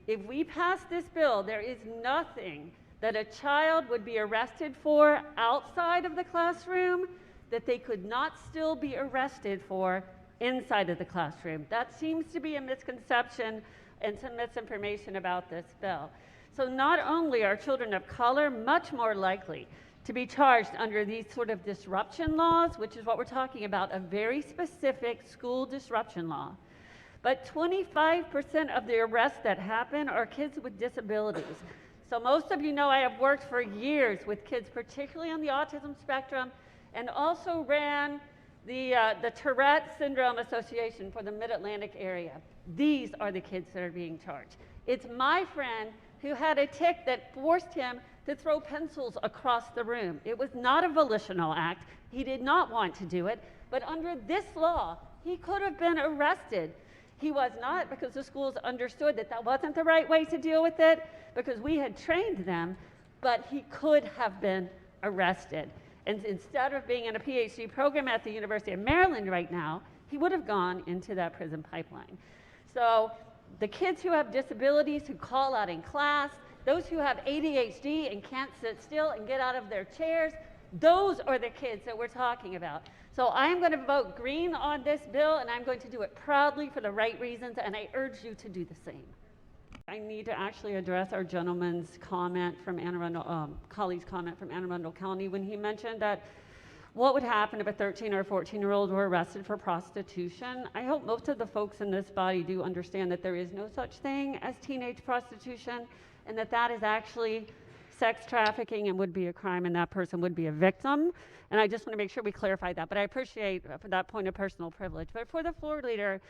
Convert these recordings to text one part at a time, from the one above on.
if we pass this bill, there is nothing that a child would be arrested for outside of the classroom that they could not still be arrested for inside of the classroom. That seems to be a misconception and some misinformation about this bill. So not only are children of color much more likely to be charged under these sort of disruption laws, which is what we're talking about, a very specific school disruption law, but 25% of the arrests that happen are kids with disabilities. So most of you know I have worked for years with kids, particularly on the autism spectrum, and also ran the Tourette Syndrome Association for the Mid-Atlantic area. These are the kids that are being charged. It's my friend who had a tic that forced him to throw pencils across the room. It was not a volitional act. He did not want to do it, but under this law, he could have been arrested. He was not, because the schools understood that that wasn't the right way to deal with it, because we had trained them, but he could have been arrested. And instead of being in a PhD program at the University of Maryland right now, he would have gone into that prison pipeline. So the kids who have disabilities, who call out in class, those who have ADHD and can't sit still and get out of their chairs, those are the kids that we're talking about. So I'm going to vote green on this bill, and I'm going to do it proudly for the right reasons, and I urge you to do the same. I need to actually address our gentleman's comment from Anne Arundel, colleague's comment from Anne Arundel County when he mentioned that what would happen if a 13 or 14-year-old were arrested for prostitution. I hope most of the folks in this body do understand that there is no such thing as teenage prostitution, and that that is actually sex trafficking and would be a crime, and that person would be a victim. And I just want to make sure we clarify that, but I appreciate for that point of personal privilege. But for the floor leader,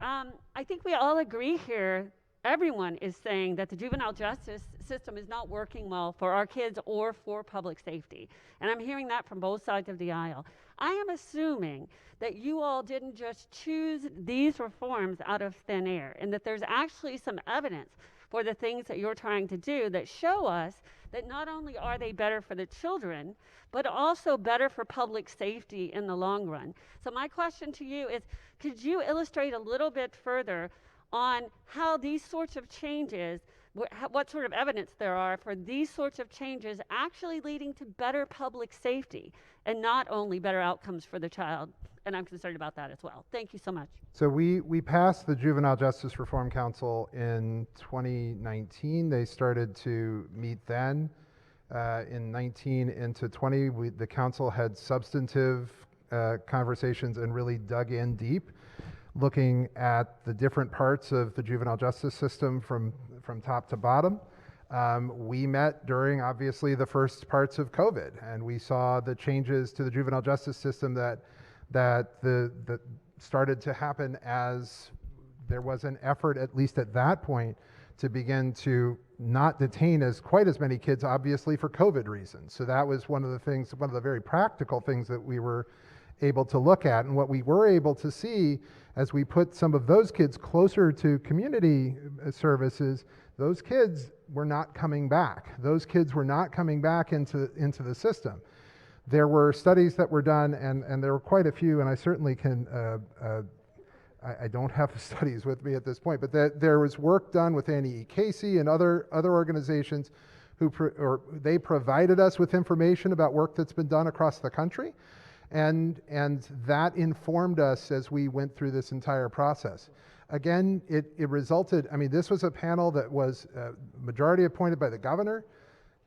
I think we all agree here, everyone is saying that the juvenile justice system is not working well for our kids or for public safety. And I'm hearing that from both sides of the aisle. I am assuming that you all didn't just choose these reforms out of thin air, and that there's actually some evidence for the things that you're trying to do that show us that not only are they better for the children, but also better for public safety in the long run. So my question to you is, could you illustrate a little bit further on how these sorts of changes, what sort of evidence there are for these sorts of changes actually leading to better public safety and not only better outcomes for the child? And I'm concerned about that as well. Thank you so much. So we passed the Juvenile Justice Reform Council in 2019. They started to meet then. In 19 into 20, the council had substantive conversations and really dug in deep, looking at the different parts of the juvenile justice system from top to bottom. We met during, obviously, the first parts of COVID, and we saw the changes to the juvenile justice system that started to happen as there was an effort, at least at that point, to begin to not detain quite as many kids, obviously, for COVID reasons. So that was one of the things, one of the very practical things that we were able to look at. And what we were able to see as we put some of those kids closer to community services, those kids were not coming back. Those kids were not coming back into the system. There were studies that were done, and there were quite a few, and I certainly can, I don't have the studies with me at this point, but there was work done with Annie E. Casey and other organizations they provided us with information about work that's been done across the country, and that informed us as we went through this entire process. Again, it resulted, I mean, this was a panel that was majority appointed by the governor,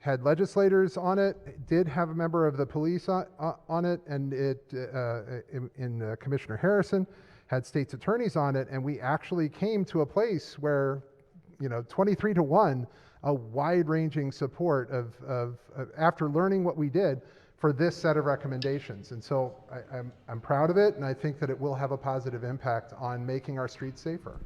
had legislators on it, did have a member of the police on it, and in Commissioner Harrison, had state's attorneys on it, and we actually came to a place where, 23-1, a wide-ranging support of after learning what we did for this set of recommendations. And so I'm proud of it, and I think that it will have a positive impact on making our streets safer.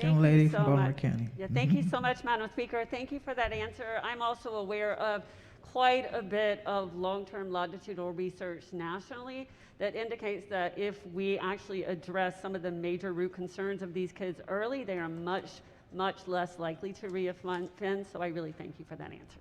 Young lady from Baltimore County. Yeah, thank you so much, Madam Speaker. Thank you for that answer. I'm also aware of quite a bit of long-term longitudinal research nationally that indicates that if we actually address some of the major root concerns of these kids early, they are much, much less likely to reoffend. So I really thank you for that answer.